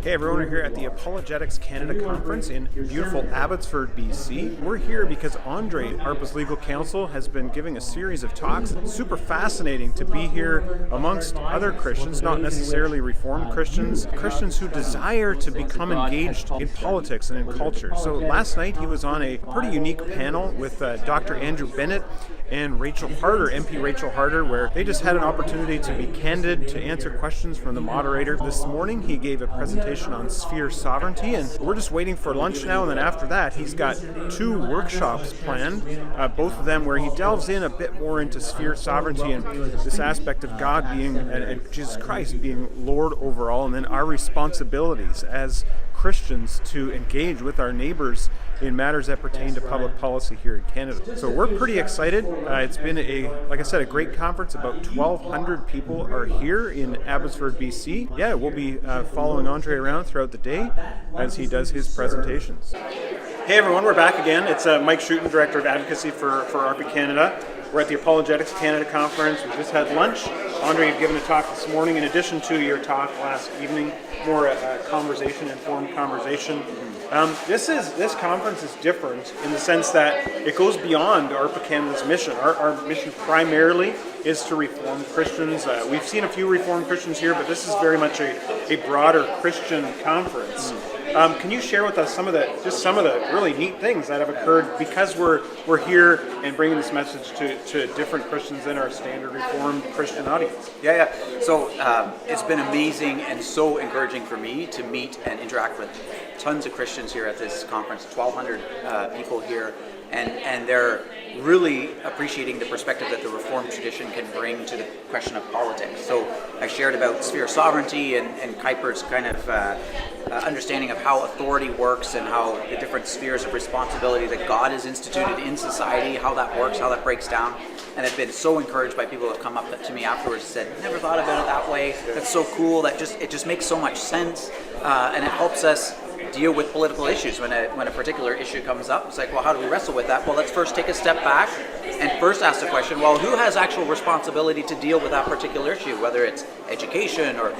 Hey everyone, we're here at the Apologetics Canada Conference in beautiful Abbotsford BC. We're here because Andre, ARPA's legal counsel, has been giving a series of talks. Super fascinating to be here amongst other Christians, not necessarily Reformed Christians, Christians who desire to become engaged in politics and in culture. So last night he was on a pretty unique panel with Dr. Andrew Bennett and Rachel Harder, MP Rachel Harder, where they just had an opportunity to be candid, to answer questions from the moderator. This morning he gave a presentation on sphere sovereignty, and we're just waiting for lunch now, and then after that he's got two workshops planned, both of them where he delves in a bit more into sphere sovereignty and this aspect of God being, and Jesus Christ being Lord over all, and then our responsibilities as Christians to engage with our neighbors in matters that pertain to public policy here in Canada. So we're pretty excited. It's been like I said, a great conference. About 1,200 people are here in Abbotsford, BC. Yeah, we'll be following Andre around throughout the day as he does his presentations. Hey everyone, we're back again. It's Mike Schutten, Director of Advocacy for ARPA Canada. We're at the Apologetics Canada Conference. We just had lunch. Andre, you've given a talk this morning in addition to your talk last evening, more informed conversation. This conference is different in the sense that it goes beyond ARPA Canada's mission. Our mission primarily is to reform Christians. We've seen a few reformed Christians here, but this is very much a broader Christian conference. Can you share with us some of the really neat things that have occurred because we're here and bringing this message to different Christians than our standard Reformed Christian audience? Yeah. So it's been amazing and so encouraging for me to meet and interact with tons of Christians here at this conference. 1,200 people here, and they're really appreciating the perspective that the Reformed tradition can bring to the question of politics. So I shared about sphere sovereignty and Kuyper's kind of understanding of how authority works and how the different spheres of responsibility that God has instituted in society, how that works, how that breaks down. And I've been so encouraged by people who have come up to me afterwards and said, never thought about it that way. That's so cool. It just makes so much sense. And it helps us deal with political issues. When a particular issue comes up, it's like, well, how do we wrestle with that? Well, let's first take a step back and first ask the question, well, who has actual responsibility to deal with that particular issue, whether it's education or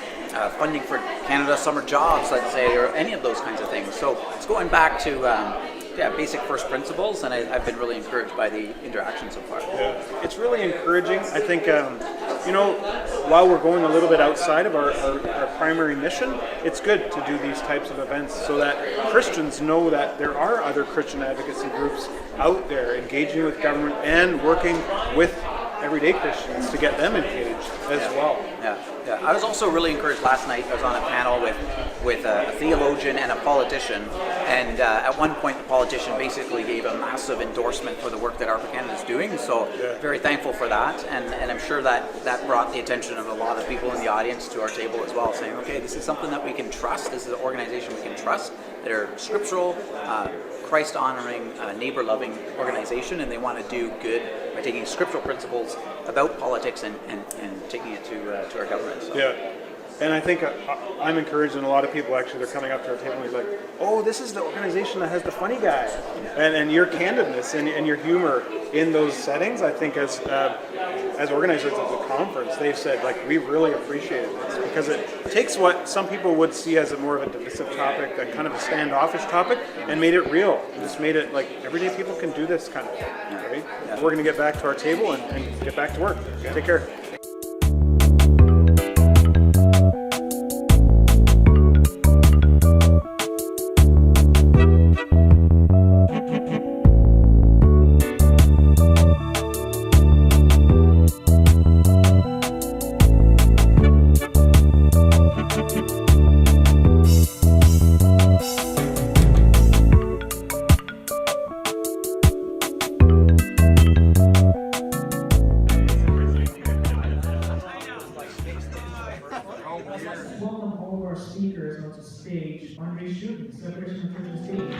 funding for Canada summer jobs, let's say, or any of those kinds of things. So it's going back to basic first principles, and I've been really encouraged by the interaction so far. Yeah. It's really encouraging. I think, while we're going a little bit outside of our primary mission, it's good to do these types of events so that Christians know that there are other Christian advocacy groups out there engaging with government and working with everyday Christians to get them engaged as well. Yeah. I was also really encouraged last night. I was on a panel with a theologian and a politician, and at one point the politician basically gave a massive endorsement for the work that ARPA Canada is doing, so very thankful for that, and I'm sure that brought the attention of a lot of people in the audience to our table as well, saying, okay, this is something that we can trust, this is an organization we can trust, that are scriptural, Christ-honoring, neighbor-loving organization, and they want to do good by taking scriptural principles about politics and taking it to our government. So. Yeah, and I think I'm encouraged, and a lot of people actually, they're coming up to our table and he's like, oh, this is the organization that has the funny guy. And your candidness and your humor in those settings, I think as organizers of the conference, they've said, like, we really appreciated this because it takes what some people would see as a more of a divisive topic, a kind of a standoffish topic, and made it real. Just made it like everyday people can do this kind of thing, right? Yeah. We're going to get back to our table and get back to work. Take care. Welcome all of our speakers onto stage. Andre Schutten, Celebration of Christian Stage.